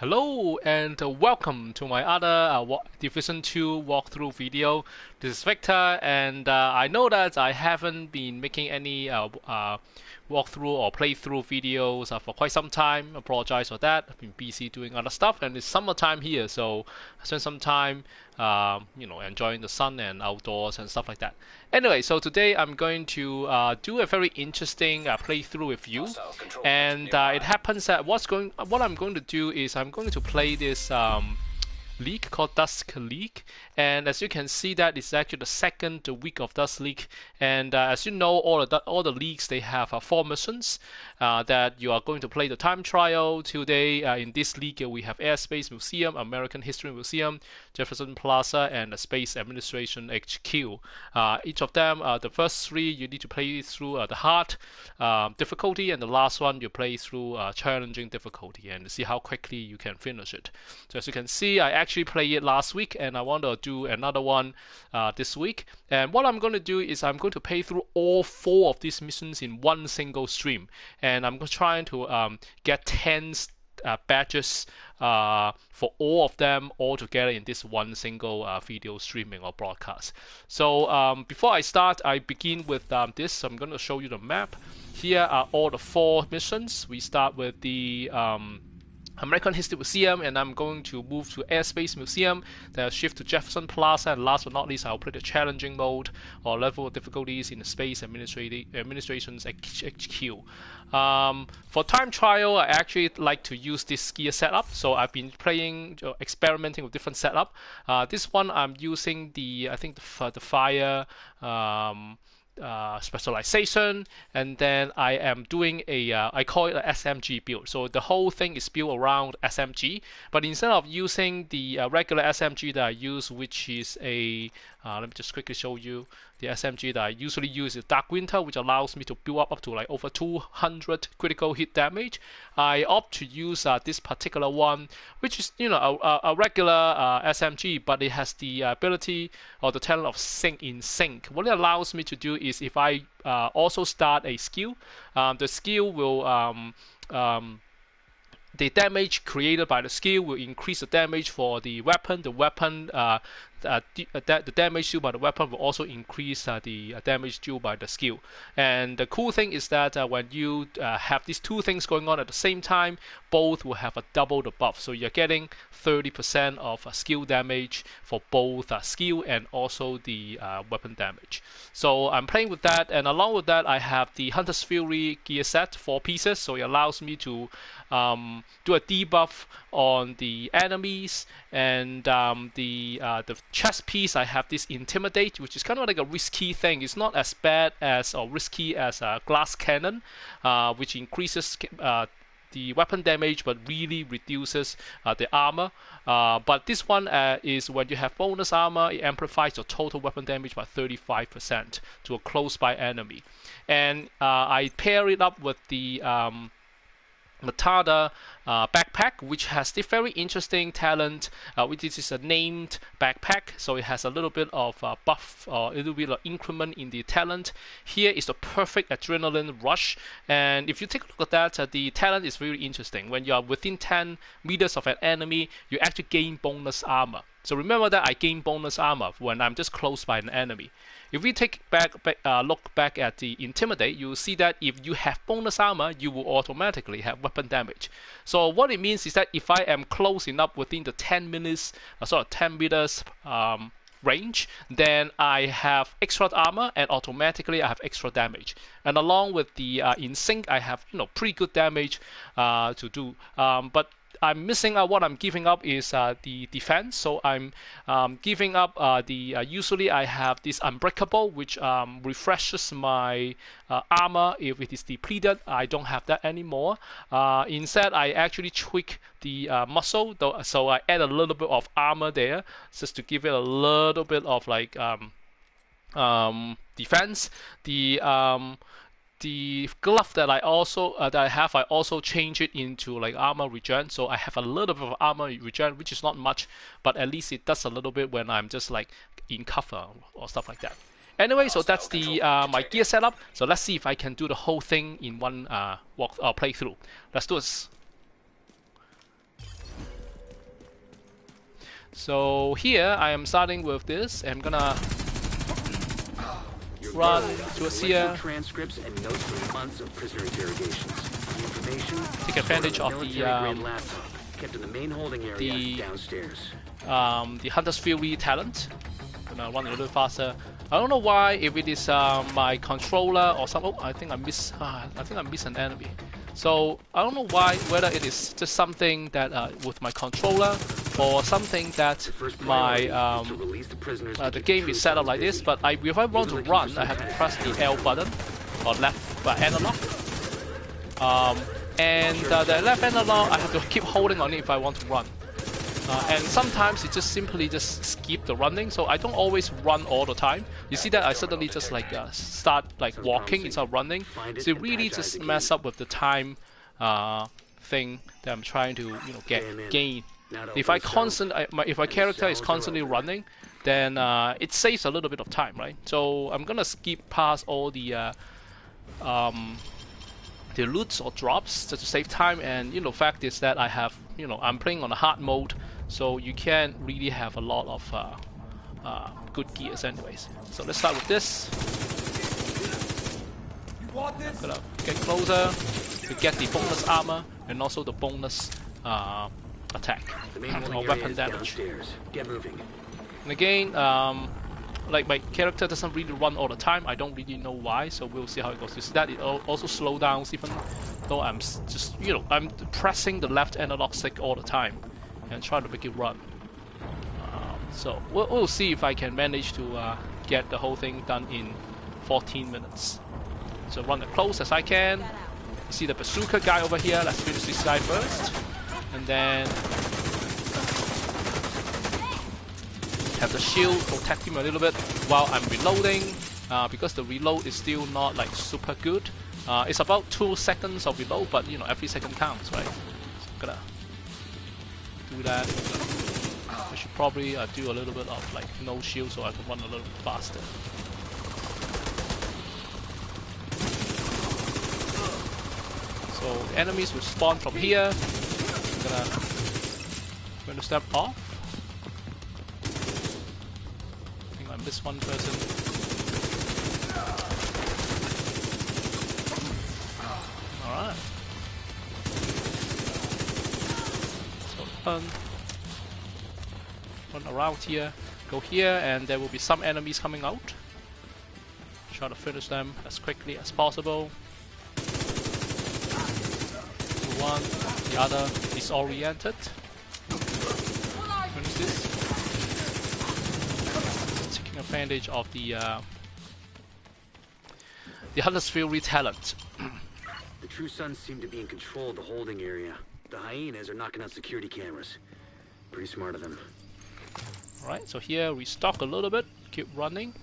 Hello and welcome to my other Division 2 walkthrough video. This is Victor, and I know that I haven't been making any walkthrough or playthrough videos for quite some time. I apologize for that. I've been busy doing other stuff, and it's summertime here, so I spent some time, enjoying the sun and outdoors and stuff like that. Anyway, so today I'm going to do a very interesting playthrough with you, and it happens that what I'm going to do is I'm going to play this league called Dusk League, and as you can see that it's actually the second week of Dusk League, and as you know, all the leagues, they have 4 missions that you are going to play the time trial. Today in this league we have Airspace Museum, American History Museum, Jefferson Plaza, and the Space Administration HQ. Each of them, the first 3 you need to play through the hard difficulty, and the last one you play through challenging difficulty, and see how quickly you can finish it. So as you can see, I actually played it last week, and I want to do another one this week. And what I'm going to do is I'm going to play through all 4 of these missions in one single stream, and I'm trying to get 10 badges for all of them all together in this one single video streaming or broadcast. So before I start, I begin with this. So I'm going to show you the map. Here are all the 4 missions. We start with the American History Museum, and I'm going to move to Airspace Museum, then shift to Jefferson Plaza, and last but not least, I'll play the challenging mode or level of difficulties in the Space Administration's HQ. For time trial, I actually like to use this gear setup, so I've been experimenting with different setup. This one I'm using the fire specialization, and then I am doing I call it a SMG build. So the whole thing is built around SMG, but instead of using the regular SMG that I use, which is let me just quickly show you the SMG that I usually use is Dark Winter, which allows me to build up to like over 200 critical hit damage. I opt to use this particular one, which is a regular SMG, but it has the ability or the talent of sync in sync. What it allows me to do is if I also start a skill, the skill will the damage created by the skill will increase the damage for the weapon. The damage dealt by the weapon will also increase the damage dealt by the skill. And the cool thing is that when you have these 2 things going on at the same time, both will have a double the buff. So you're getting 30% of skill damage for both skill and also the weapon damage. So I'm playing with that, and along with that I have the Hunter's Fury gear set, 4 pieces, so it allows me to do a debuff on the enemies. And the chest piece, I have this Intimidate, which is kind of like a risky thing. It's not as bad as or risky as a glass cannon, which increases the weapon damage but really reduces the armor. But this one is when you have bonus armor, it amplifies your total weapon damage by 35% to a close by enemy. And I pair it up with the Matada backpack, which has the very interesting talent, which is a named backpack, so it has a little bit of buff or a little bit of increment in the talent. Here is the perfect adrenaline rush, and if you take a look at that, the talent is really interesting. When you are within 10 meters of an enemy, you actually gain bonus armor. So remember that I gain bonus armor when I'm just close by an enemy. If we look back at the Intimidate, you will see that if you have bonus armor, you will automatically have weapon damage. So what it means is that if I am close enough within the 10 meters range, then I have extra armor and automatically I have extra damage. And along with the in sync, I have pretty good damage to do. But I'm missing out. What I'm giving up is the defense. So I'm giving up usually I have this Unbreakable, which refreshes my armor if it is depleted. I don't have that anymore. Instead, I actually tweak the muscle, so I add a little bit of armor there just to give it a little bit of like defense. The glove that I also change it into like armor regen, so I have a little bit of armor regen, which is not much, but at least it does a little bit when I'm just like in cover or stuff like that. Anyway, so that's the my gear setup. So let's see if I can do the whole thing in one playthrough. Let's do this. So here I am starting with this. I'm gonna run towards here. Transcripts and notes from months of prisoner interrogations. Information. Take advantage of the laptop kept in the main holding area downstairs. The Hunter's Fury talent. Gonna run a little faster. I don't know why, if it is my controller or some. Oh, I think I miss an enemy. So I don't know why, whether it is just something that with my controller or something that my the game is set up like this. But if I want to run, I have to press the L button or left analog. And the left analog, I have to keep holding on it if I want to run. And sometimes it just simply skip the running, so I don't always run all the time. You see that I suddenly just like start like walking instead of running. So it really just mess up with the time thing that I'm trying to gain. If if my character is constantly running, then it saves a little bit of time, right? So I'm gonna skip past all the loots or drops just to save time. And fact is that I have I'm playing on a hard mode, so you can't really have a lot of good gears anyways. So let's start with this. I'm gonna get closer to get the bonus armor and also the bonus attack or weapon damage. Get moving. And again, like my character doesn't really run all the time. I don't really know why, so we'll see how it goes. You see that it also slows down even though I'm just I'm pressing the left analog stick all the time and trying to make it run. So we'll see if I can manage to get the whole thing done in 14 minutes. So run as close as I can. You see the bazooka guy over here. Let's finish this guy first, and then have the shield protect him a little bit while I'm reloading, because the reload is still not like super good. It's about 2 seconds of reload, but every second counts, right? So I'm gonna do that. I should probably do a little bit of like no shield so I can run a little bit faster. So the enemies will spawn from here. I'm gonna step off. This one person. Alright. So run around here, go here, and there will be some enemies coming out. Try to finish them as quickly as possible. One, the other is oriented. Finish this. Advantage of the Hunter's Fury talent. The True Sons seem to be in control of the holding area. The hyenas are knocking out security cameras. Pretty smart of them. Alright, so here we stock a little bit, keep running.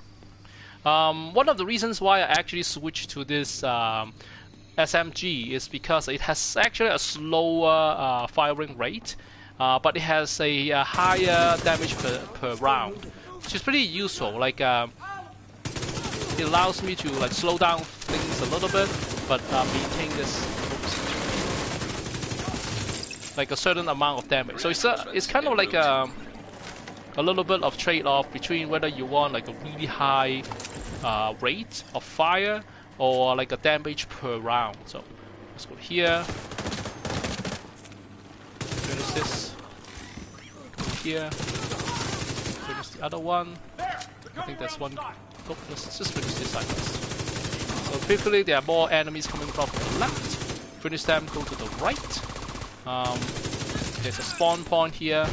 One of the reasons why I actually switched to this SMG is because it has actually a slower firing rate, but it has a higher damage per round, which is pretty useful. Like it allows me to like slow down things a little bit, but maintain this like a certain amount of damage. So it's kind of like a little bit of trade-off between whether you want like a really high rate of fire or like a damage per round. So let's go here. Finish this. Go here. Finish the other one. I think that's one. Oh, let's just finish this side first. So quickly, there are more enemies coming from the left. Finish them. Go to the right. There's a spawn point here.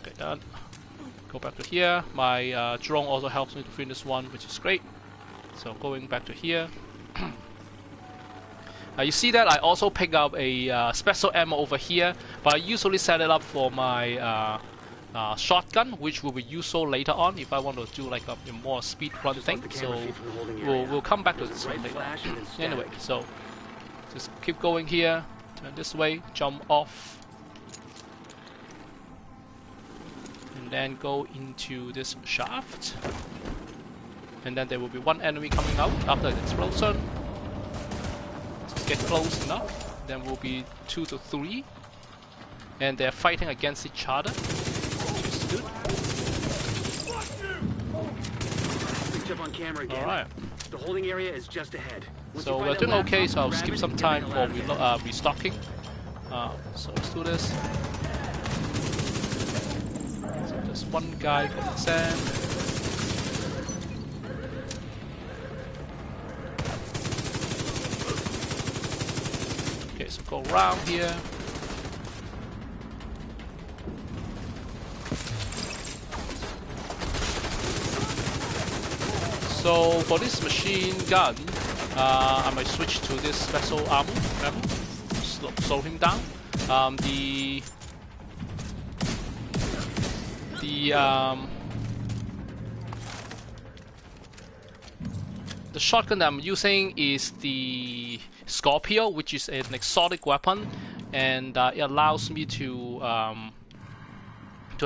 Okay, done. Go back to here. My drone also helps me to finish one, which is great. So going back to here. You see that I also pick up a special ammo over here, but I usually set it up for my shotgun, which will be useful later on if I want to do like a more speed run thing. So we'll come back to this one later. Anyway, so just keep going here. Turn this way. Jump off. And then go into this shaft. And then there will be one enemy coming out after the explosion. Just get close enough. then will be 2 to 3. And they're fighting against each other, which is good. Picked up on camera again. Alright. The holding area is just ahead. So we're doing okay, so I'll skip some time for restocking. So let's do this. So there's one guy from the sand. Okay, so go around here. So for this machine gun, I might switch to this special ammo. Slow him down. The shotgun that I'm using is the Scorpio, which is an exotic weapon, and it allows me to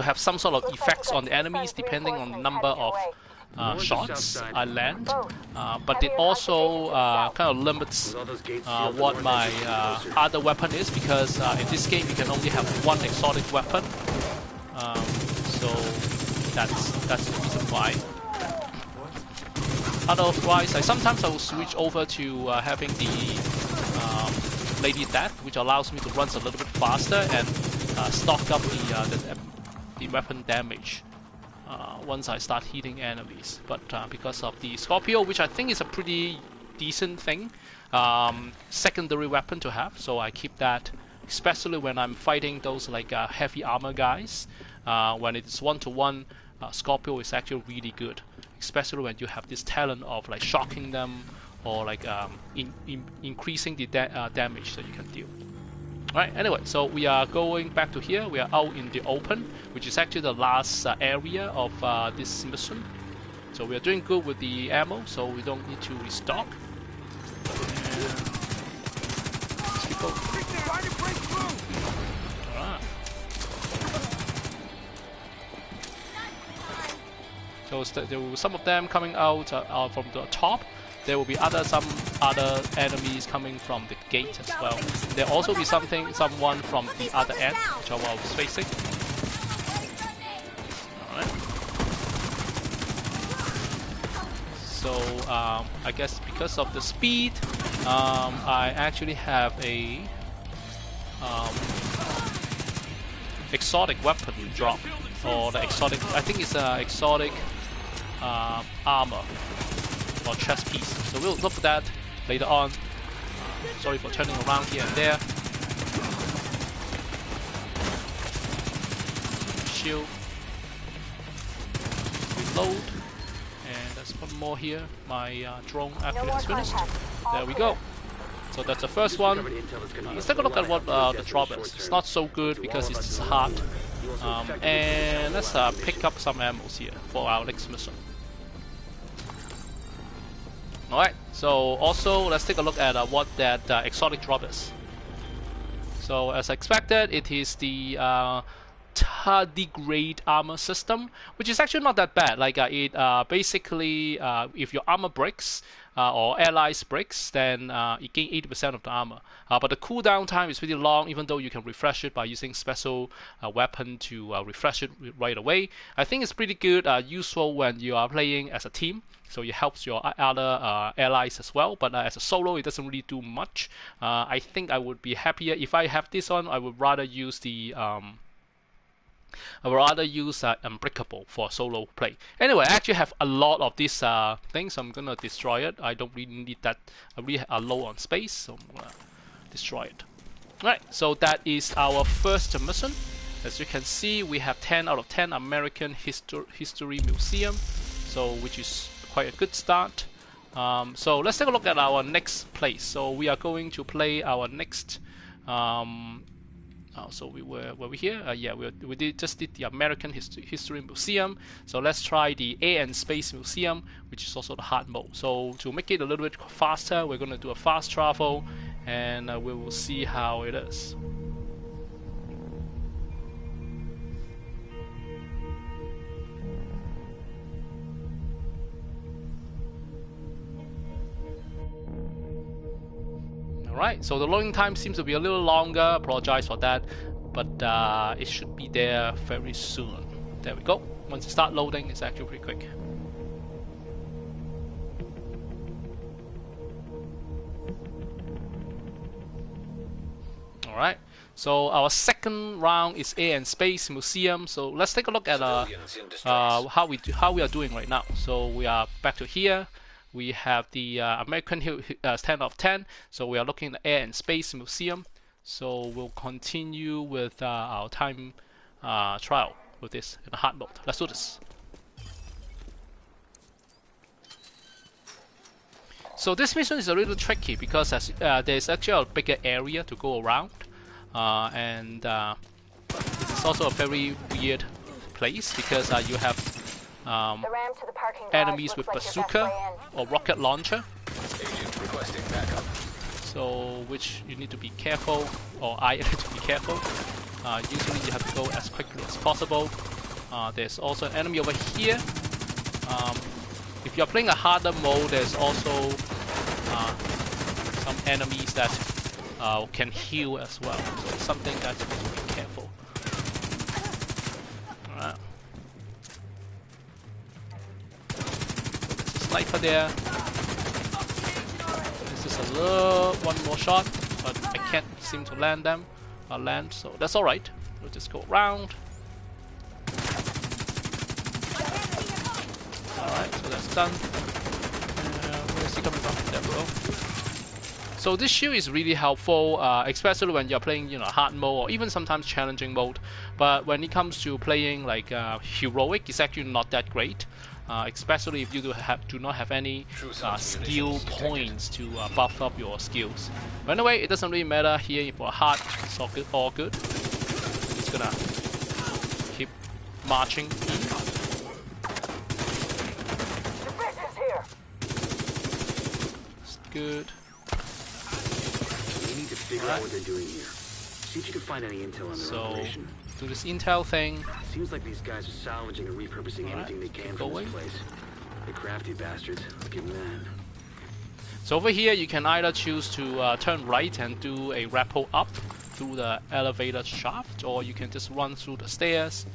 have some sort of effects on the enemies depending on the number of shots I land, but it also kind of limits what my other weapon is, because in this game you can only have one exotic weapon, so that's the reason why. Otherwise, sometimes I will switch over to having the Lady Death, which allows me to run a little bit faster and stock up the weapon damage once I start hitting enemies. But because of the Scorpio, which I think is a pretty decent thing, secondary weapon to have, so I keep that, especially when I'm fighting those like heavy armor guys. When it's 1-to-1, Scorpio is actually really good, especially when you have this talent of like shocking them or like increasing the damage that you can deal. Alright, anyway, so we are going back to here. We are out in the open, which is actually the last area of this mission. So we are doing good with the ammo, so we don't need to restock. Let's keep going. Alright. So there will be some of them coming out from the top. There will be some other enemies coming from the gate as well. There will also be someone from the other end, which I was facing. Alright. So I guess because of the speed, I actually have a exotic weapon drop, or the exotic. I think it's an exotic armor or chest piece. So we'll look for that later on. Sorry for turning around here and there. Shield. Reload. And there's one more here. My drone actually has finished. There we go. So that's the first one. Let's take a look at what the drop is. It's not so good because it's just hard. And let's pick up some ammo here for our next mission. Alright, so also let's take a look at what that exotic drop is. So as expected, it is the tardigrade armor system, which is actually not that bad. Like it basically, if your armor breaks or allies breaks, then you gain 80% of the armor. But the cooldown time is pretty long, even though you can refresh it by using special weapon to refresh it right away. I think it's pretty good, useful when you are playing as a team. So it helps your other allies as well. But as a solo, it doesn't really do much. I think I would be happier if I have this on. I would rather use the Unbreakable for solo play. Anyway, I actually have a lot of these things. I'm gonna destroy it. I don't really need that. I really are low on space, so I'm gonna destroy it. Alright, so that is our first mission. As you can see, we have 10 out of 10 American History Museum, so which is quite a good start. So let's take a look at our next place. So we are going to play our next. So we were we here? Yeah, we just did the American History Museum. So let's try the Air and Space Museum, which is also the hard mode. So to make it a little bit faster, we're going to do a fast travel, and we will see how it is. Alright, so the loading time seems to be a little longer. Apologize for that, but it should be there very soon. There we go. Once you start loading, it's actually pretty quick. Alright, so our second round is Air and Space Museum. So let's take a look at how we are doing right now. So we are back to here. We have the American Hill 10 of 10. So we are looking at the Air and Space Museum. So we'll continue with our time trial with this in hard mode. Let's do this. So this mission is a little tricky because there's actually a bigger area to go around, and this is also a very weird place because you have enemies with bazooka or rocket launcher. So which you need to be careful, or I need to be careful. Usually you have to go as quickly as possible. There's also an enemy over here. If you're playing a harder mode, there's also some enemies that can heal as well. So it's something that you need to be careful. Alright. There's a sniper there. This is a little one more shot, but I can't seem to land them. So that's alright. We'll just go around. Alright, so that's done. Where is he coming from? There we go. So this shield is really helpful, especially when you're playing, hard mode or even sometimes challenging mode. But when it comes to playing like heroic, it's actually not that great. Especially if you do not have any skill points to buff up your skills. But anyway, it doesn't really matter here if we're hard, it's all good. I'm just gonna keep marching in. It's good. We need to figure out what they're doing here. See if you can find any intel on their operation. Do this intel thing. Seems like these guys are salvaging and repurposing anything they can from this place. They're crafty bastards. I'll give them that. So over here, you can either choose to turn right and do a rappel up through the elevator shaft, or you can just run through the stairs.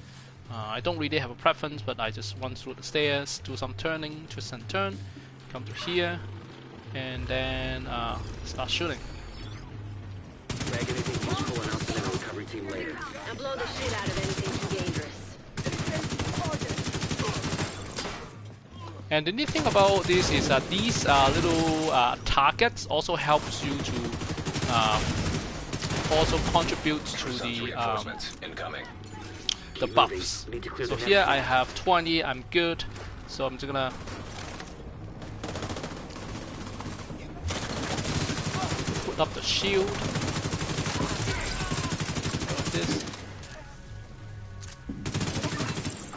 I don't really have a preference, but I just run through the stairs, do some turning, twist and turn, come to here, and then start shooting. Grab anything useful and I'll send a recovery team later. I'll blow the shit out of anything too dangerous. And the neat thing about this is that these little targets also helps you to also contribute to the buffs. So here I have 20, I'm good. So I'm just gonna put up the shield. This.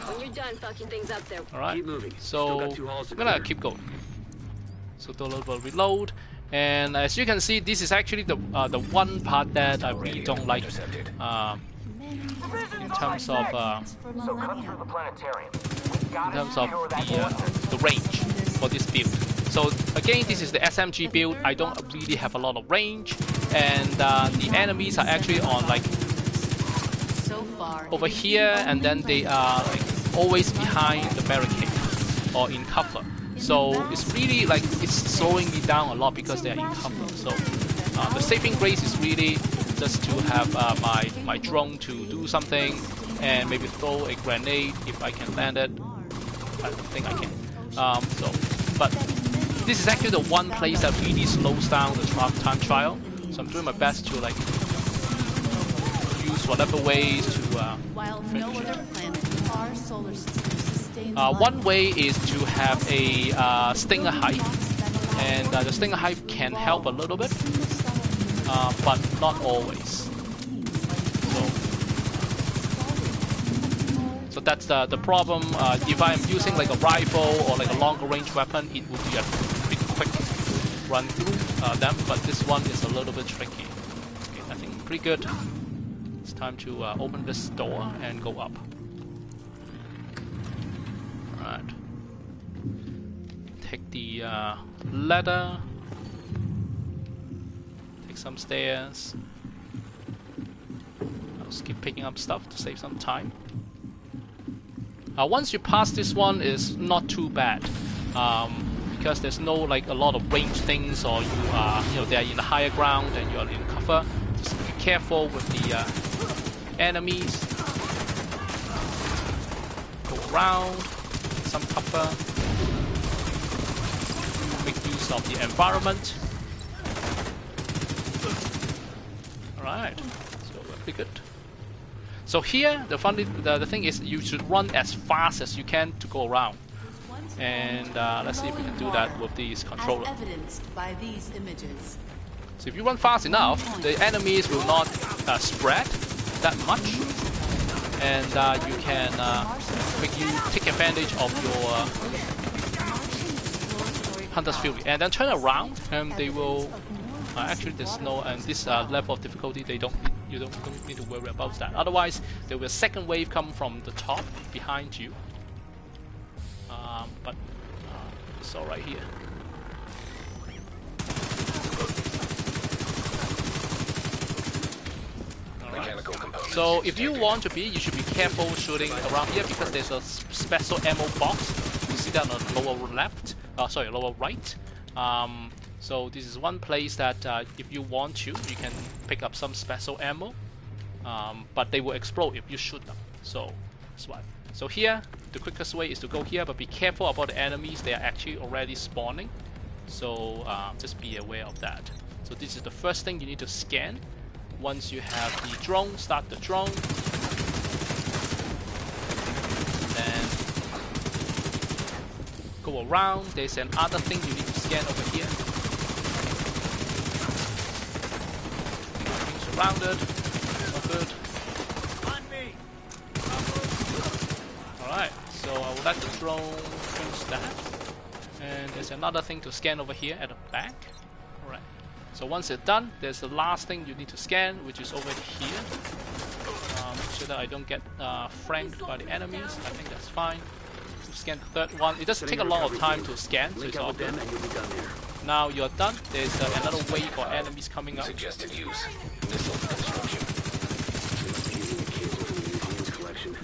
When you're done fucking things up there. Alright, so I'm gonna keep going. So do a little bit of reload, and as you can see, this is actually the one part that I really don't like in terms of the range for this build. So again, this is the SMG build. I don't really have a lot of range, and the enemies are actually on like over here, and then they are like always behind the barricade or in cover. So it's really like it's slowing me down a lot because they're in cover. So the saving grace is really just to have my drone to do something and maybe throw a grenade if I can land it. I don't think I can. But this is actually the one place that really slows down the time trial. So I'm doing my best to like use whatever ways to finish it. One way is to have a Stinger Hive, and the Stinger Hive can help a little bit, but not always. So that's the problem. If I'm using like a rifle or like a longer range weapon, it would be a pretty quick run through them, but this one is a little bit tricky. Okay, I think pretty good. It's time to open this door and go up. Alright. Take the ladder. Take some stairs. I'll keep picking up stuff to save some time. Once you pass this one, it's not too bad, because there's no like a lot of range things, or you are they're in the higher ground and you're in cover. Just be careful with the enemies. Go around, some cover. Make use of the environment. Alright, so we're pretty good. So here, the thing is, you should run as fast as you can to go around. And let's see if we can do that with these controllers. As evidenced by these images. So if you run fast enough, the enemies will not spread that much, and you can make you take advantage of your Hunter's Fury, and then turn around, and they will. Actually, there's no, and this level of difficulty, you don't need to worry about that. Otherwise, there will be a second wave come from the top behind you. But it's all right here. So if you want to be, you should be careful shooting around here, because there's a special ammo box. You see that on the lower left, lower right. So this is one place that if you want to, you can pick up some special ammo, but they will explode if you shoot them. So that's why. So here, the quickest way is to go here, but be careful about the enemies. They are actually already spawning, so just be aware of that. So this is the first thing you need to scan. Once you have the drone, start the drone. Then go around. There's another thing you need to scan over here. Being surrounded. Not good. Alright, so I will let the drone finish that. And there's another thing to scan over here at the back. Alright. So once it's done, there's the last thing you need to scan, which is over here. Make sure that I don't get franked by the enemies. I think that's fine. Scan the third one. It doesn't take a lot of time to scan, so it's all good. Now you're done. There's another wave of enemies coming up. Suggested use. Missile construction.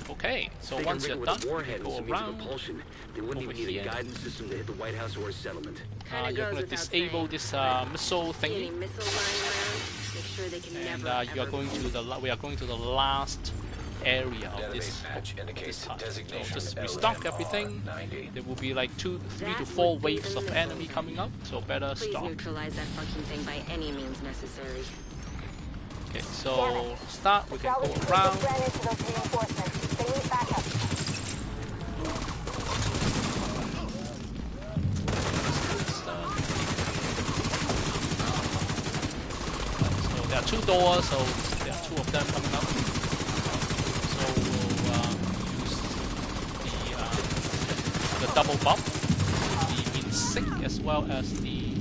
Okay, so once you're done, you can go around. They wouldn't even need a guidance system to hit the White House or a settlement. You're going to disable this missile thingy, and you are going to we are going to the last area of this part. So just restock everything. There will be like 3 to 4 waves of enemy coming up, so better stock. Neutralize that fucking thing by any means necessary. Okay, so start. We can go around. There are 2 doors, so there are 2 of them coming up. So we'll use the double bump, the in sync as well as the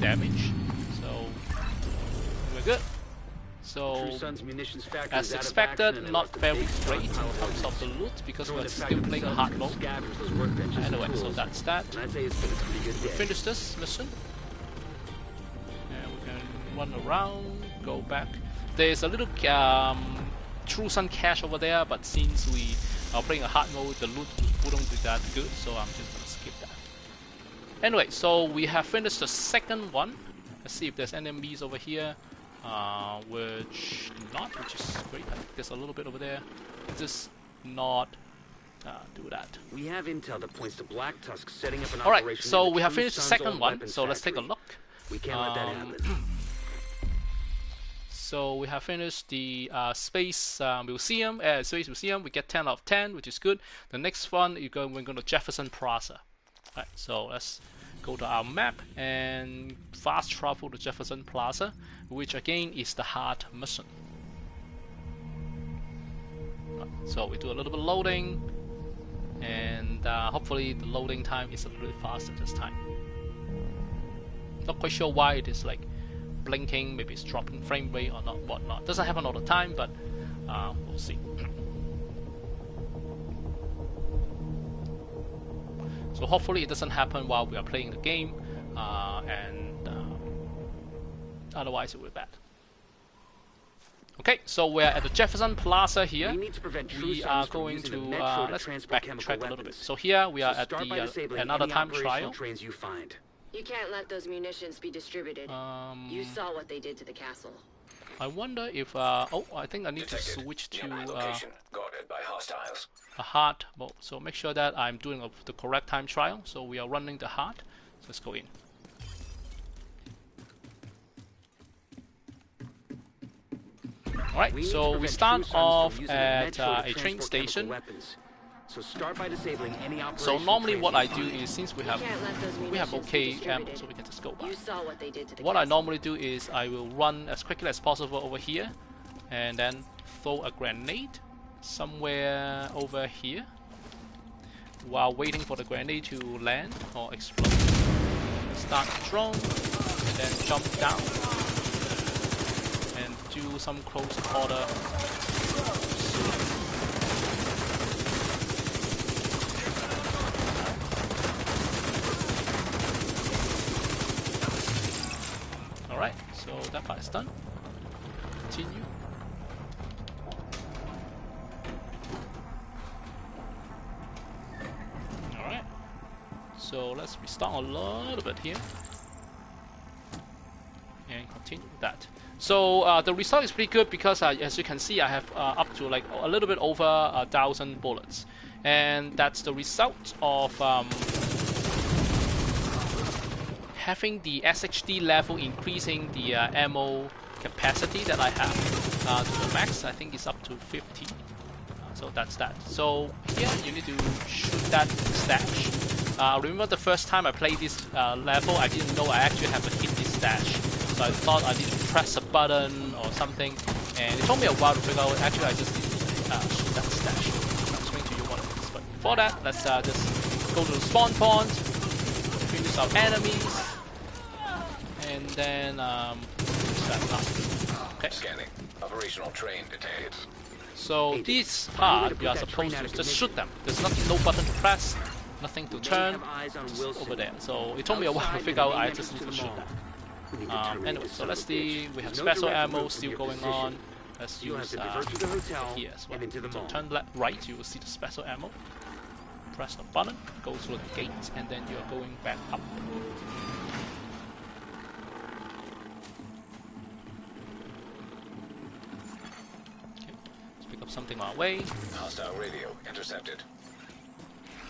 damage. So we're good. So as expected, not very great in terms of the loot, because we're still playing hard mode. Anyway, so that's that. We finish this mission. And we can run around. Go back. There's a little True Sun cache over there, but since we are playing a hard mode, the loot wouldn't be that good, so I'm just gonna skip that. Anyway, so we have finished the second one. Let's see if there's enemies over here, which is great. I think there's a little bit over there. Just not do that. We have intel that points to Black Tusk setting up an Alright, operation. so we have finished the second one, so let's take a look. We can't let that happen. So we have finished the Space Museum. Space Museum, we get 10 out of 10, which is good. The next one, we're going to Jefferson Plaza. Right, so let's go to our map and fast travel to Jefferson Plaza, which again is the hard mission. Right, so we do a little bit of loading, and hopefully the loading time is a little bit faster this time. Not quite sure why it is like blinking, maybe it's dropping frame rate or not, whatnot. Doesn't happen all the time, but we'll see. So hopefully it doesn't happen while we are playing the game, otherwise it will be bad. Okay, so we're at the Jefferson Plaza here. We need to prevent true We are sons from going using to the metro to let's transport chemical backtrack a little bit. weapons. So here we are So at start by the disabling another any time operational trial. trains you find. You can't let those munitions be distributed. You saw what they did to the castle. I wonder if oh, I think I need Detected. to switch to Nearby location guarded by hostiles. a hard mode. So make sure that I'm doing the correct time trial. So we are running the hard. So let's go in. Alright, so we start off at a train station. So start by disabling any So operational normally trains what you I do find. is, since we You have can't let those okay munitions be ammo, distributed. so we can just go by. You saw what they did to the What I castle. normally do is I will run as quickly as possible over here and then throw a grenade somewhere over here while waiting for the grenade to land or explode. Start the drone and then jump down and do some close quarter. Alright, so that part is done. Continue. Alright, so let's restart a little bit here and continue with that. So the result is pretty good because as you can see I have up to like a little bit over 1,000 bullets, and that's the result of having the SHD level increasing the ammo capacity that I have to the max. I think it's up to 50. So that's that. So here you need to shoot that stash. Remember the first time I played this level, I didn't know I actually have to hit this stash. So I thought I need to press a button or something, and it took me a while to figure out actually I just need to shoot that stash. I'll explain to you what it is. But before that, let's just go to the spawn point, finish our enemies, and then set up. Okay. Scanning. Operational train detected. So these part you are supposed to just shoot them. There's no button to press, nothing to turn, just over there. So it took me a while to figure out I just need to shoot them. Anyway, so let's see, we have special ammo still going on. Let's use here as well. So turn right, you will see the special ammo. Press the button, go through the gate, and then you're going back up. Okay, let's pick up something on our way. Hostile radio intercepted.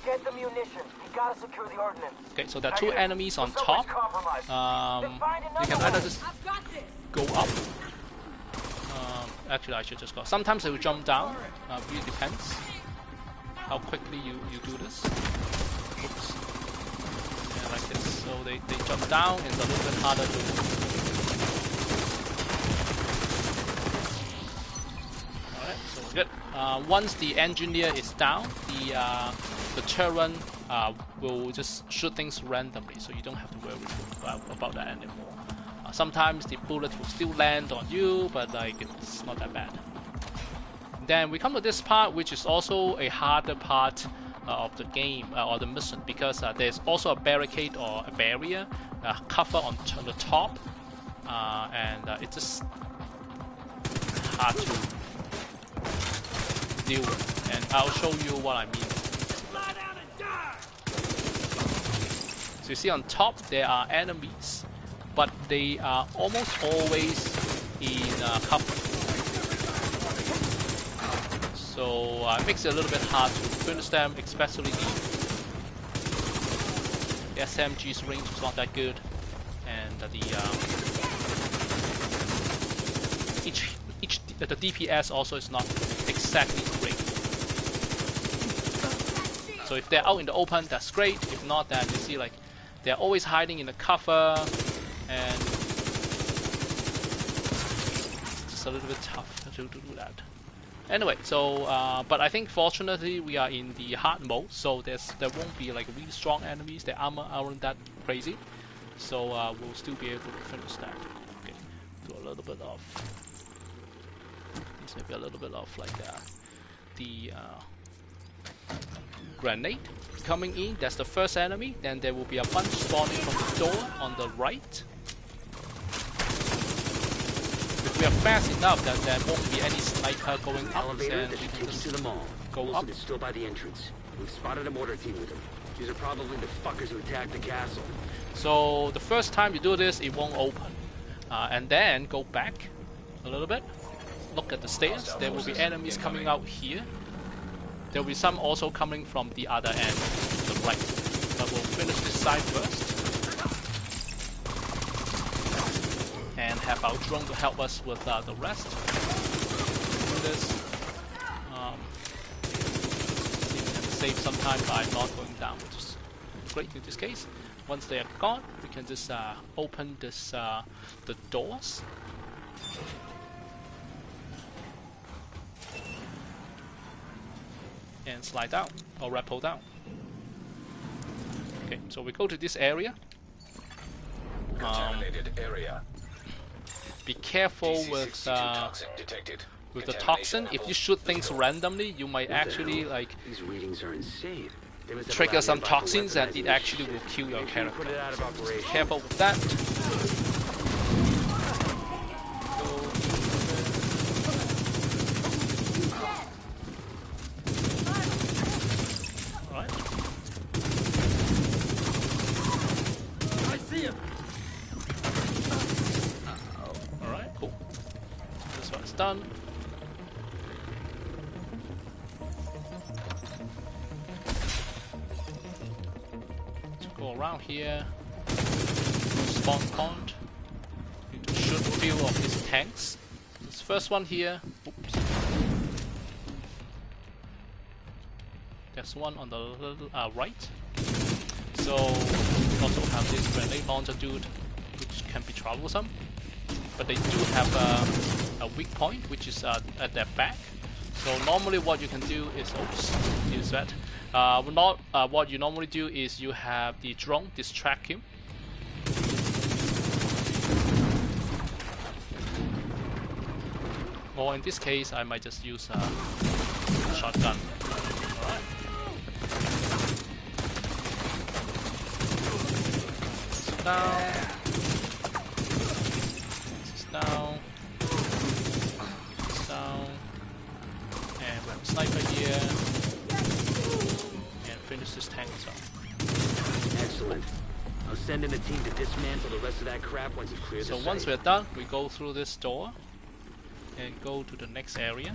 Get the munitions. We gotta secure the ordnance. Okay, so there are two enemies on top. You can either just go up. Actually, I should just go. Sometimes they will jump down. Really depends how quickly you do this. Oops. Yeah, like this. So they jump down, and it's a little bit harder to. Alright, so we're good. Once the engineer is down, the turret will just shoot things randomly, so you don't have to worry about that anymore. Sometimes the bullet will still land on you, but like it's not that bad. Then we come to this part, which is also a harder part of the game or the mission, because there's also a barricade or a barrier cover on the top, and it's just hard to deal with. And I'll show you what I mean. So you see on top there are enemies, but they are almost always in cover. So it makes it a little bit hard to finish them, especially the SMG's range is not that good, and the DPS also is not exactly great. So if they're out in the open, that's great. If not, then you see like they're always hiding in the cover, and it's just a little bit tough to do that. Anyway, so but I think fortunately we are in the hard mode, so there won't be like really strong enemies. The armor aren't that crazy, so we'll still be able to finish that. Okay, do a little bit of maybe a little bit of like the grenade coming in. That's the first enemy. Then there will be a bunch spawning from the door on the right. we are fast enough that there won't be any sniper going up, Elevator and that we should can take you just to the mall. go Wilson up. is still by the entrance. We've spotted a mortar team with him. These are probably the fuckers who attacked the castle. So the first time you do this, it won't open. And then go back a little bit. Look at the stairs. There will be enemies coming out here. There will be some also coming from the other end, to the right. But we'll finish this side first. And have our drone to help us with the rest. Do this. See if we can save some time by not going down, which is great in this case. Once they are gone, we can just open this the doors. And slide down or rappel down. Okay, so we go to this area. Contaminated area. Be careful with the toxin. If you shoot things randomly, you might actually like These readings are insane. They must have trigger allowed some nearby for toxins and it weaponizing actually this will shit. kill your Maybe we can put character. it out of operation. Careful with that. Alright. I see him. Alright, cool. This one's done. Go around here. Spawn point. Need to shoot a few of these tanks. This first one here. Oops. There's one on the right. So we also have this grenade launcher dude, which can be troublesome. But they do have a weak point, which is at their back. So normally what you can do is, use that. What you normally do is you have the drone distract him. Or in this case, I might just use a shotgun. Alright. Down. Down. Down. And we have a sniper here. And finish this tank as well. Excellent. I'll send in a team to dismantle the rest of that crap once it clears the So once site. we're done, we go through this door and go to the next area.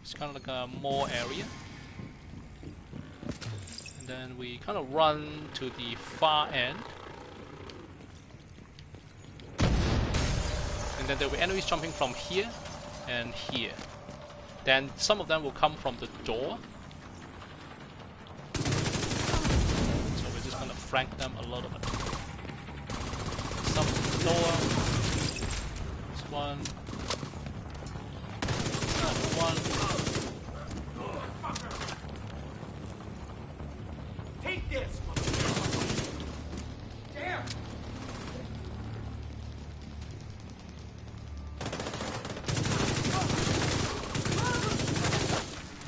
It's kind of like a mall area. And then we kind of run to the far end. And then there will be enemies jumping from here and here. Then some of them will come from the door. So we're just gonna flank them a little bit. Some from the door. This one. Another one. Take this. Damn.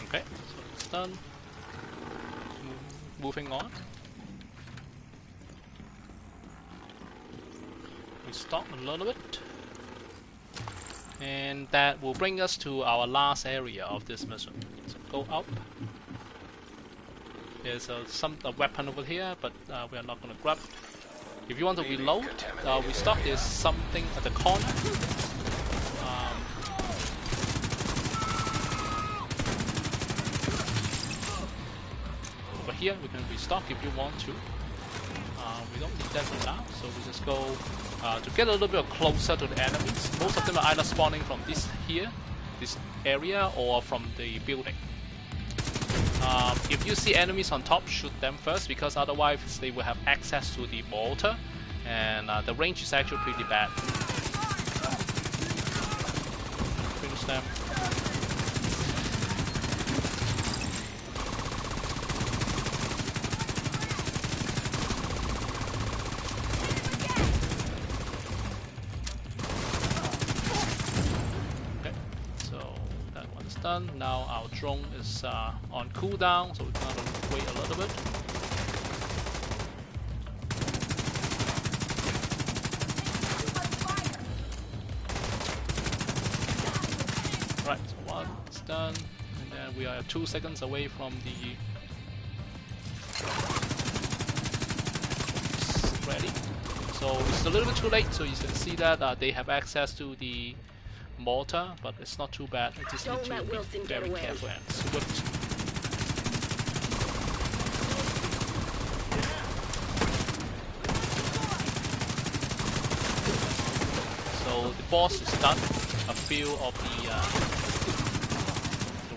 Okay, so it's done. Moving on. We stop a little bit. And that will bring us to our last area of this mission. So go up. There's a weapon over here, but we are not going to grab it. If you want to reload, we stop. There's something at the corner. Over here, we can restock if you want to. We don't need that for now, so we just go to get a little bit closer to the enemies. Most of them are either spawning from this area, or from the building. If you see enemies on top, shoot them first, because otherwise they will have access to the mortar, and the range is actually pretty bad. Finish them. Done. Now our drone is on cooldown, so we gotta wait a little bit. done. And then we are 2 seconds away from the ready. So it's a little bit too late, so you can see that they have access to the mortar, but it's not too bad. I just need to be very careful and swift. So the boss is done. A few of the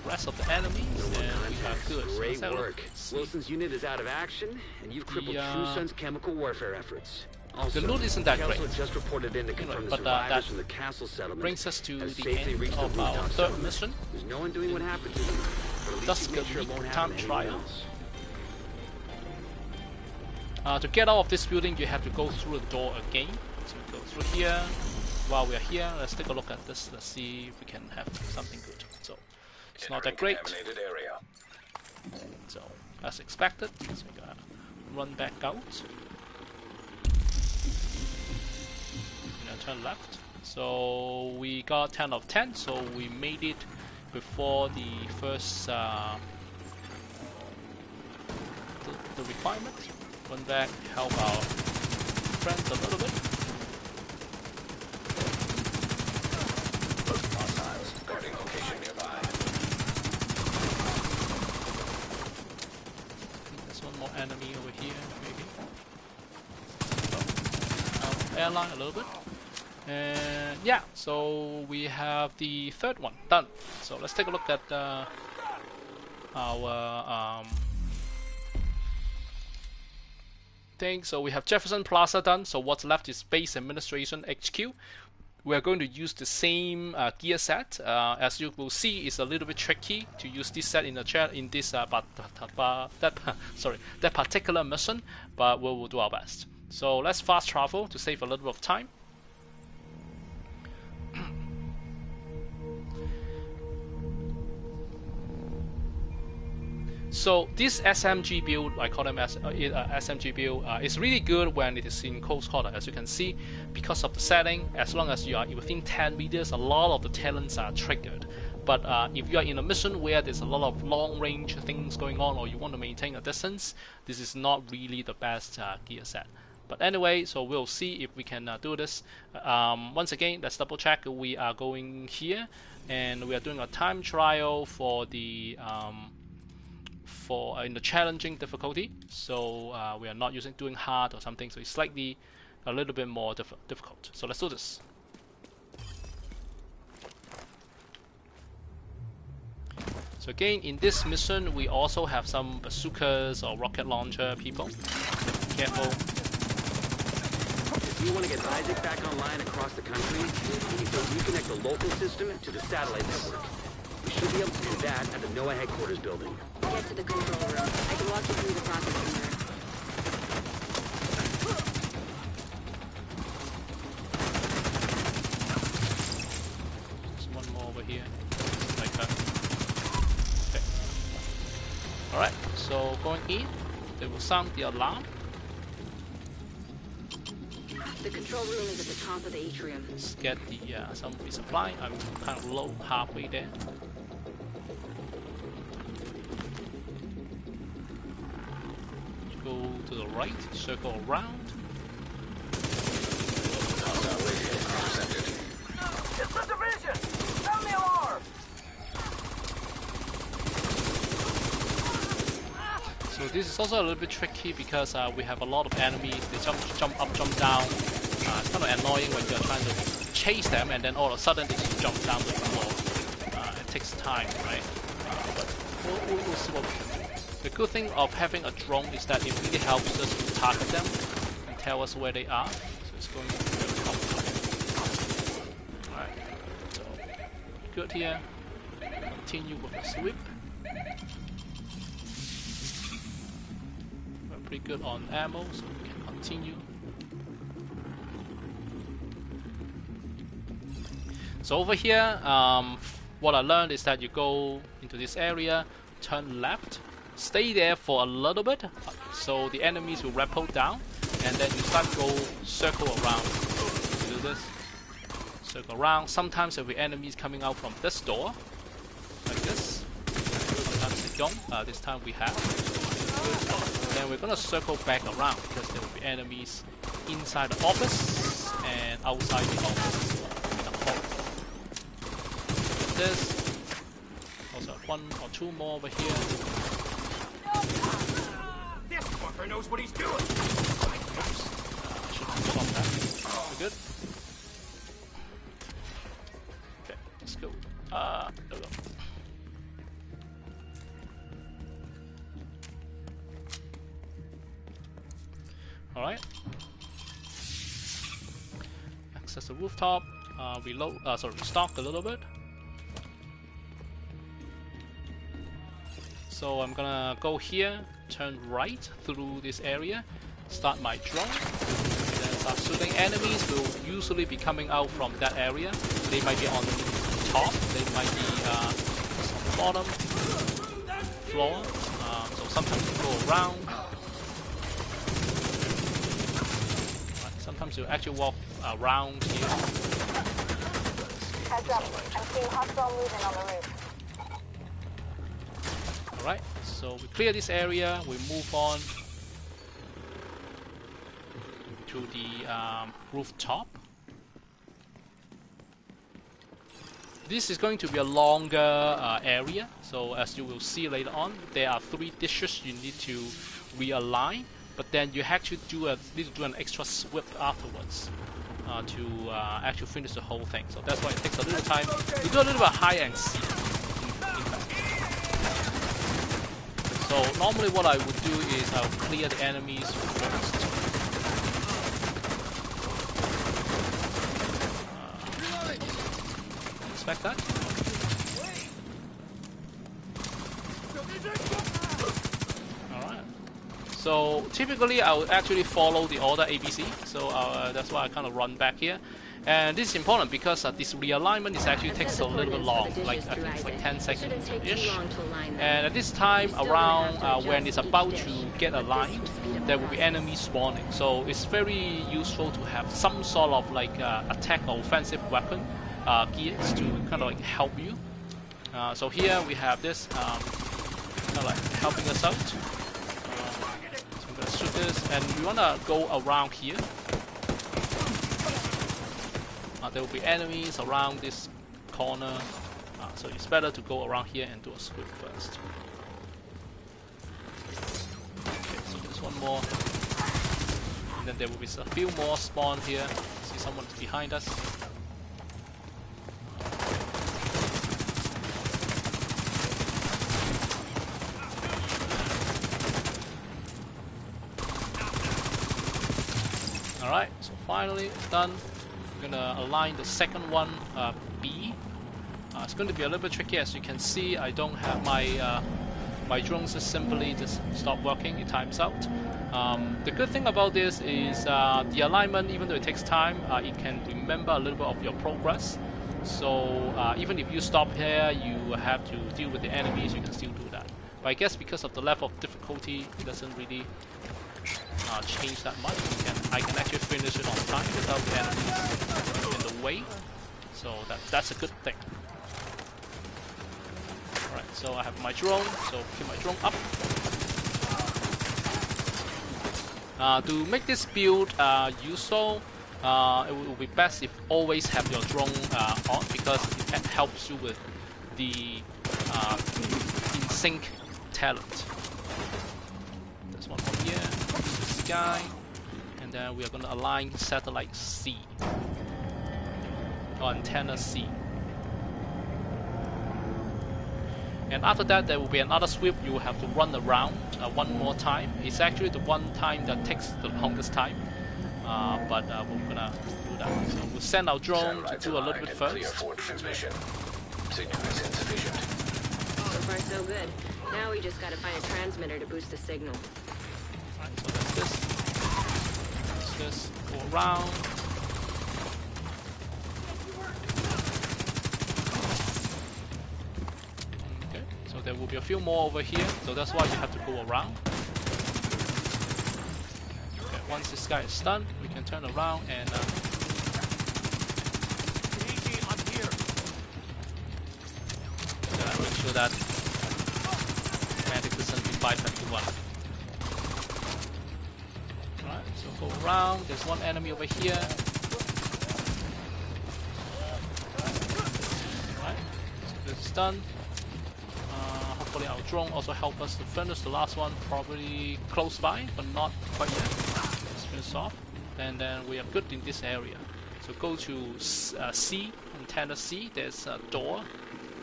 rest of the enemies, and we are good. Great work. Wilson's unit is out of action, and you've crippled True Sun's chemical warfare efforts. Also, the loot isn't that great, just reported in to confirm the but survivors from the castle settlement brings us to the safely end reached the of our rooftop third settlement. mission. There's no one doing what happened to them, but at least Dusk you make sure it League won't time happen to anyone trial. else. To get out of this building, you have to go through the door again. So we go through here. While we are here, let's take a look at this. Let's see if we can have something good. So it's not that great. Area. So as expected, so we gotta run back out. Turn left. So we got 10 of 10, so we made it before the first the requirement. Run back, help our friends a little bit. Hostiles guarding location nearby. There's one more enemy over here, maybe. So, airline a little bit. And yeah, so we have the third one done. So let's take a look at our thing. So we have Jefferson Plaza done. So what's left is Base Administration HQ. We are going to use the same gear set. As you will see, it's a little bit tricky to use this set in the chat in this that particular mission, but we will do our best. So let's fast travel to save a little bit of time. So this SMG build, I call them as SMG build, is really good when it is in close quarter. As you can see, because of the setting, as long as you are within 10 meters, a lot of the talents are triggered. But if you are in a mission where there's a lot of long-range things going on, or you want to maintain a distance, this is not really the best gear set. But anyway, so we'll see if we can do this. Once again, let's double check. We are going here, and we are doing a time trial for the in the challenging difficulty. So we are not doing hard or something. So it's slightly a little bit more difficult. So let's do this. So again, in this mission, we also have some bazookas or rocket launcher people. Careful. If you want to get Isaac back online across the country, you need to reconnect the local system to the satellite network. We should be able to do that at the NOAA headquarters building. Get to the control room. I can walk you through the process from there. There's one more over here. Like that. Okay. Alright, so going in, they will sound the alarm. The control room is at the top of the atrium. Let's get the some resupply. I'm kind of low, halfway there. Go to the right, circle around. It's the division! Sound the alarm! So this is also a little bit tricky because we have a lot of enemies. They jump up, jump down. It's kind of annoying when you're trying to chase them and then all of a sudden they just jump down to the floor. It takes time, right? But we'll see what we can do. The good thing of having a drone is that it really helps us to target them and tell us where they are. So it's going to be very helpful. Alright, so good here. Continue with the sweep. We're pretty good on ammo, so we can continue. So over here, what I learned is that you go into this area, turn left, stay there for a little bit, so the enemies will rappel down, and then you start to go circle around. Do this, circle around. Sometimes there will be enemies coming out from this door, like this. Sometimes they don't. This time we have. Then we're gonna circle back around because there will be enemies inside the office and outside the office as well. This. Also one or two more over here. This fucker knows what he's doing. Oops. I should have stopped that. We're good. Okay, let's go. There we go. Alright. Access the rooftop. Reload. Restock a little bit. So I'm gonna go here, turn right through this area, start my drone, and then start shooting enemies. Will usually be coming out from that area. They might be on the top. They might be on the bottom floor. So sometimes you go around. Sometimes you actually walk around here. Heads up, I'm seeing hostile movement on the roof. Alright, so we clear this area, we move on to the rooftop. This is going to be a longer area, so as you will see later on, there are 3 dishes you need to realign. But then you actually need to do an extra sweep afterwards to actually finish the whole thing. So that's why it takes a little time. You do a little bit of hide and seek. So normally what I would do is I'll clear the enemies first. Expect that. So typically I would actually follow the order ABC, so that's why I kind of run back here. And this is important because this realignment is actually takes a little bit long, like I think it's like 10 seconds-ish. And at this time around when it's about to get aligned, there will be enemies spawning. So it's very useful to have some sort of like attack or offensive weapon gears to kind of like help you. So here we have this kind of like helping us out. Let's shoot this, and we wanna go around here. There will be enemies around this corner, so it's better to go around here and do a sweep first. Okay, so there's one more, and then there will be a few more spawn here. See someone's behind us. Alright, so finally it's done. I'm gonna align the second one, B. It's going to be a little bit tricky. As you can see, I don't have my my drones just simply just stop working. It times out. The good thing about this is the alignment, even though it takes time, it can remember a little bit of your progress. So even if you stop here, you have to deal with the enemies, you can still do that. But I guess because of the level of difficulty, it doesn't really change that much. I can actually finish it on time without the enemies in the way. So that's a good thing. Alright, so I have my drone, so keep my drone up. To make this build useful, it will be best if always have your drone on, because it helps you with the in-sync talent. There's one from here, this guy, and then we are going to align satellite C, or antenna C. And after that, there will be another sweep. You will have to run around one more time. It's actually the one time that takes the longest time, but we're gonna do that. So we'll send our drone to do a little bit first. Signal is insufficient. So far, so good. Now we just gotta find a transmitter to boost the signal. Alright, so that's this. That's this. Go around. Okay, so there will be a few more over here, so that's why you have to go around. Okay, once this guy is done, we can turn around and make that medic doesn't revive everyone. Alright, so go around. There's one enemy over here. Alright, so this is done. Hopefully our drone also help us to finish the last one, probably close by, but not quite yet. Let's finish off. And then we are good in this area. So go to C, antenna C. There's a door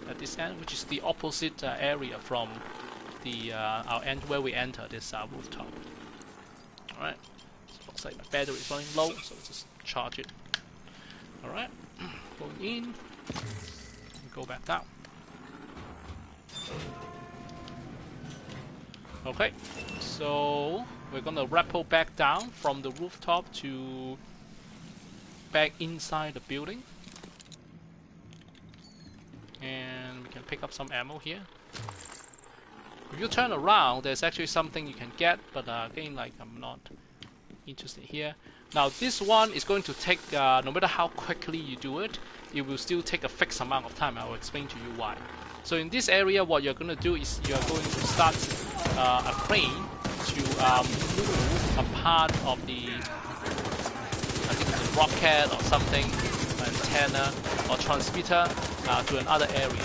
at this end, which is the opposite area from the our end where we enter this rooftop. Alright, so looks like my battery is running low, so let's just charge it. Alright, going in, and go back down. Okay, so we're gonna rappel back down from the rooftop to back inside the building, and we can pick up some ammo here. If you turn around, there's actually something you can get, but again, like, I'm not interested here. Now this one is going to take, no matter how quickly you do it, it will still take a fixed amount of time. I will explain to you why. So in this area, what you're going to do is you're going to start a crane to move a part of the, I think it's a rocket or something, antenna or transmitter to another area.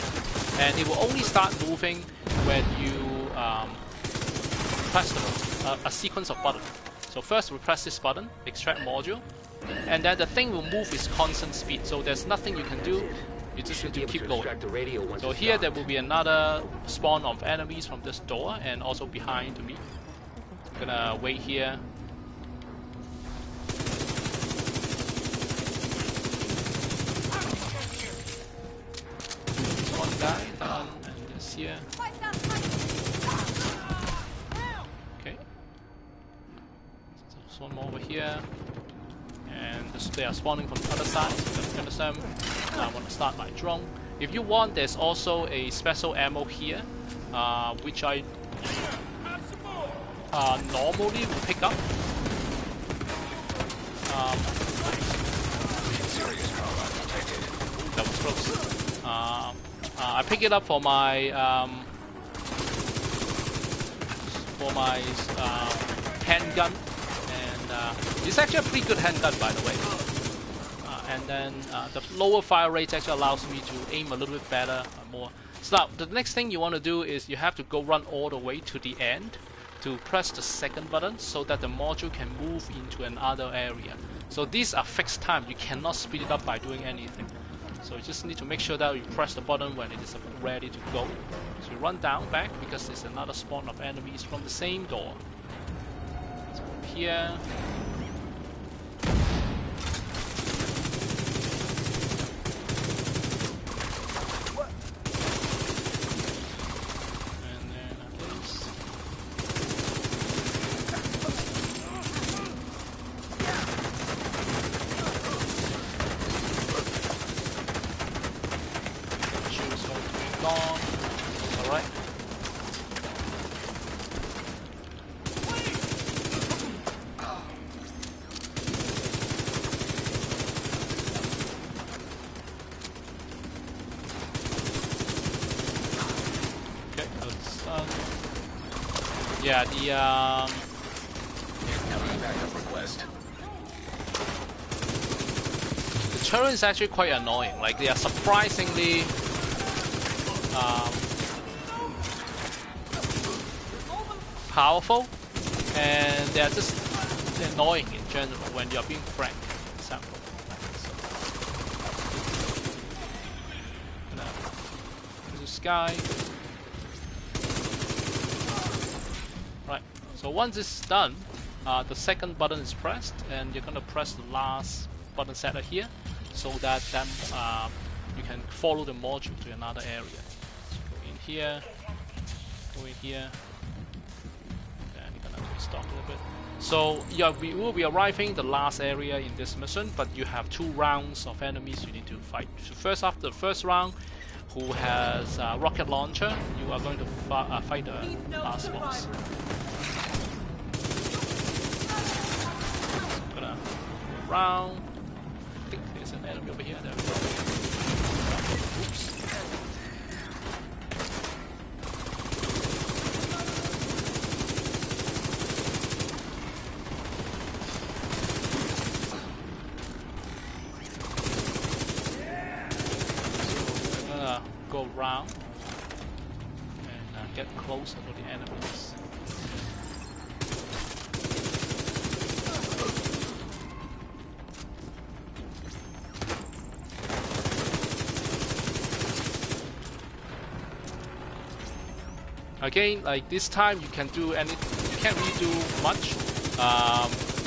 And it will only start moving when you press a sequence of buttons. So first we press this button, extract module, and then the thing will move with constant speed. So there's nothing you can do. You just need to keep going. So here there will be another spawn of enemies from this door and also behind me. I'm gonna wait here. There's one guy done, and this here. Okay. So there's one more over here. And they are spawning from the other side, so I'm gonna finish them. I want to start my drone. If you want, there's also a special ammo here, which I normally will pick up. That was close. I pick it up for my handgun, and it's actually a pretty good handgun, by the way. And then the lower fire rate actually allows me to aim a little bit better, more. So now, the next thing you want to do is you have to go run all the way to the end to press the second button so that the module can move into another area. So these are fixed time. You cannot speed it up by doing anything. So you just need to make sure that you press the button when it is ready to go. So you run down back because there's another spawn of enemies from the same door. So here. Yeah, the turret is actually quite annoying. Like, they are surprisingly powerful, and they are just annoying in general when you are being frank. For example, so, this guy. Right, so once it's done, the second button is pressed, and you're gonna press the last button setter here, so that then you can follow the module to another area. So go in here, then you're gonna restock a little bit. So yeah, we will be arriving the last area in this mission, but you have 2 rounds of enemies you need to fight. So first, after the first round, who has a rocket launcher, you are going to fight the last boss. I'm gonna go around. I think there's an enemy over here. There we go. Oops. go around and get closer to the enemies. Again, like this time, you can't really do much.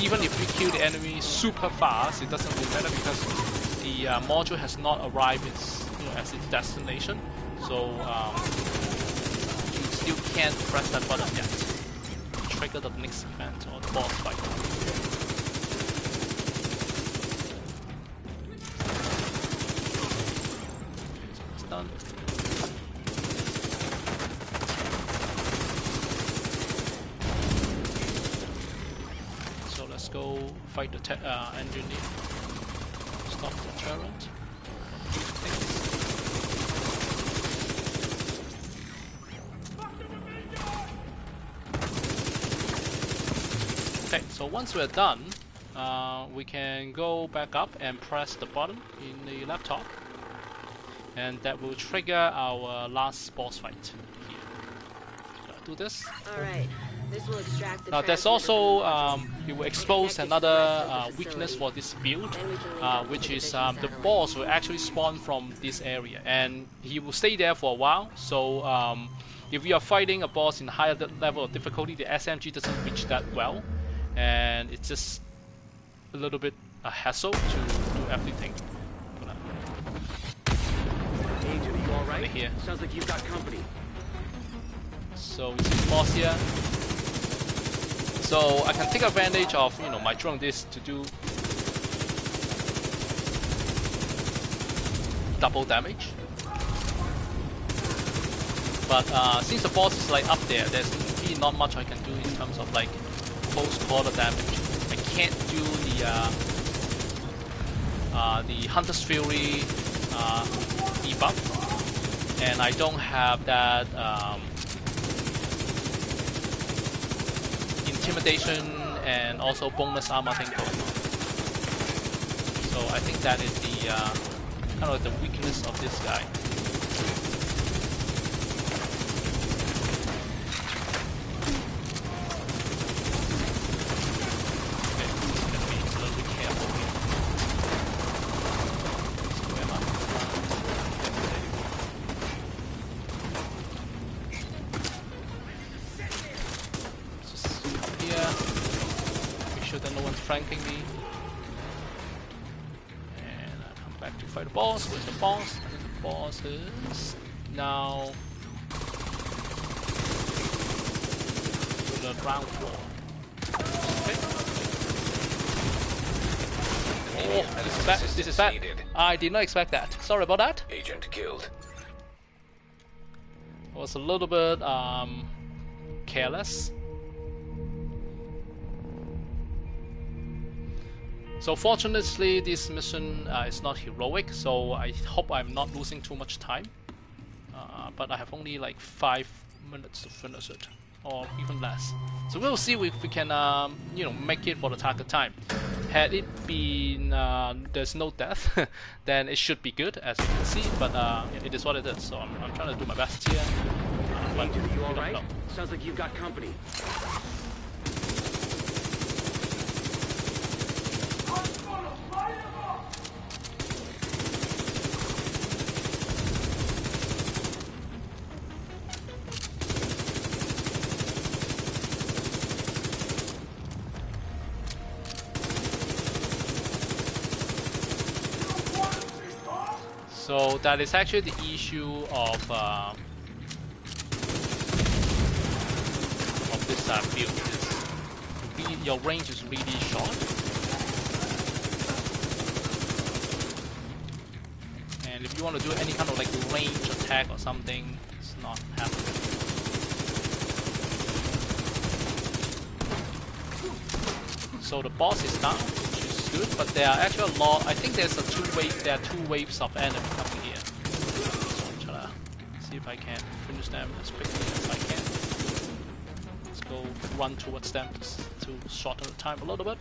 Even if you kill the enemy super fast, it doesn't really matter because the module has not arrived at its destination. So you still can't press that button yet to trigger the next event or the boss fight. Okay, so it's done. Let's go fight the engineer. Stop the turret. Okay, so once we're done, we can go back up and press the button in the laptop, and that will trigger our last boss fight here. Do this. All right. This will extract the now there's also, it will expose another weakness for this build, which is the boss will actually spawn from this area, and he will stay there for a while. So if you are fighting a boss in higher level of difficulty, the SMG doesn't reach that well, and it's just a little bit a hassle to do everything. Agent, are you all right? Here. Sounds like you've got company. So we see the boss here. So I can take advantage of my drone disc to do double damage. But since the boss is like up there, there's really not much I can do in terms of like close quarter damage. I can't do the Hunter's Fury debuff, and I don't have that Intimidation and also bonus armor thing going on. So I think that is the kind of the weakness of this guy. Okay, just gonna be a little bit careful here. So where am I? Make sure that no one's flanking me. And I come back to fight the boss. Where's the boss? I think the boss is now to the ground floor. Okay. Oh, this is bad. This is bad. I did not expect that. Sorry about that. Agent killed. I was a little bit careless. So fortunately, this mission is not heroic, so I hope I'm not losing too much time. But I have only like 5 minutes to finish it, or even less. So we'll see if we can, make it for the target time. Had it been there's no death, then it should be good, as you can see. But it is what it is. So I'm trying to do my best here. But Agent, are you all right? Sounds like you've got company. So that is actually the issue of this build. Your range is really short, and if you want to do any kind of like range attack or something, it's not happening. So the boss is down, which is good, but there are actually a lot. I think there are two waves of enemy coming here. So I'm trying to see if I can finish them as quickly as I can. Let's go run towards them to shorten the time a little bit.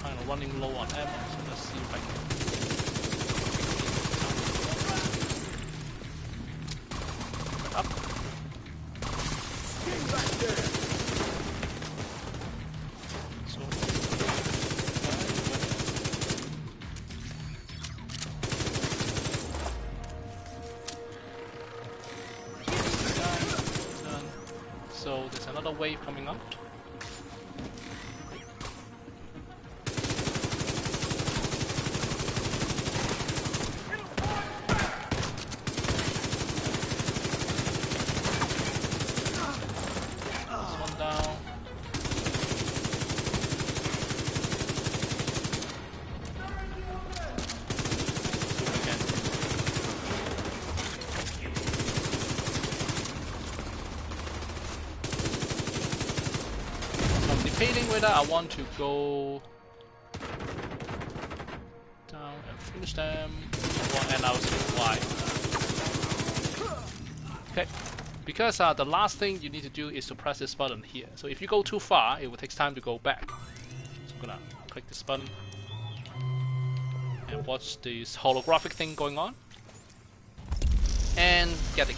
Kind of running low on ammo, so let's see if I can So, done. So there's another wave coming out. Debating whether I want to go down and finish them, and I'll see why. Okay, because the last thing you need to do is to press this button here. So if you go too far, it will take time to go back. So I'm gonna click this button and watch this holographic thing going on, and get the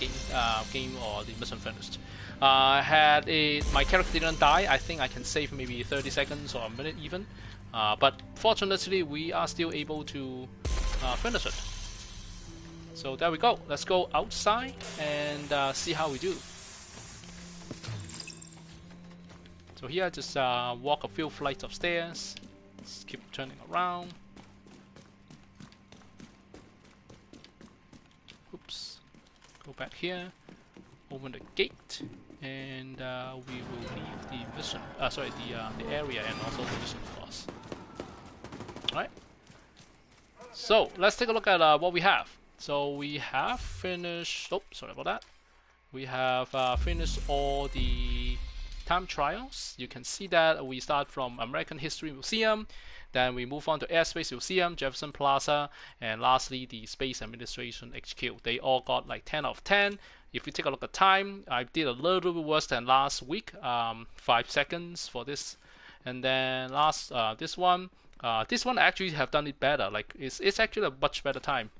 game or the mission finished. Had my character didn't die, I think I can save maybe 30 seconds or a minute even. But fortunately, we are still able to finish it. So there we go. Let's go outside and see how we do. So here, just walk a few flights of stairs. Let's keep turning around. Oops. Go back here. Open the gate, and we will leave the mission. Sorry, the area and also the mission course. All right. So let's take a look at what we have. So we have finished. Oh, sorry about that. We have finished all the time trials. You can see that we start from American History Museum, then we move on to Airspace Museum, Jefferson Plaza, and lastly the Space Administration HQ. They all got like 10 out of 10. If you take a look at time, I did a little bit worse than last week, 5 seconds for this, and then this one actually have done it better. Like it's actually a much better time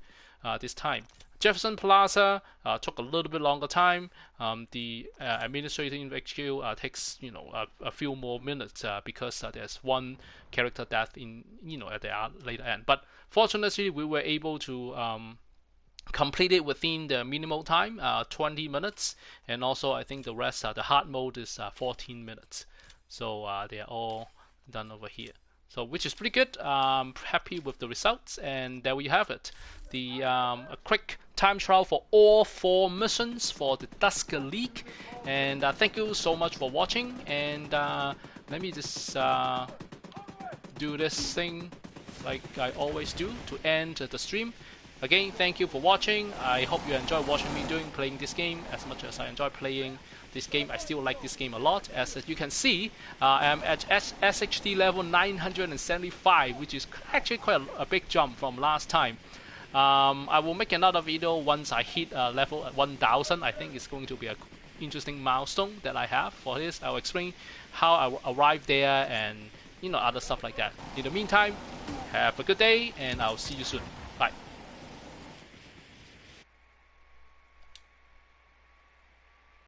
this time. Jefferson Plaza took a little bit longer time. The administrative HQ takes a few more minutes because there's one character death in at the later end. But fortunately, we were able to complete it within the minimal time, 20 minutes, and also I think the rest, the hard mode is 14 minutes. So they are all done over here. So which is pretty good. Happy with the results, and there we have it. The a quick time trial for all 4 missions for the Dusk League, and thank you so much for watching. And let me just do this thing like I always do to end the stream. Again, thank you for watching. I hope you enjoy watching me playing this game as much as I enjoy playing this game. I still like this game a lot. As you can see, I'm at SHD level 975, which is actually quite a big jump from last time. I will make another video once I hit level 1000. I think it's going to be an interesting milestone that I have for this. I'll explain how I arrived there and other stuff like that. In the meantime, have a good day, and I'll see you soon.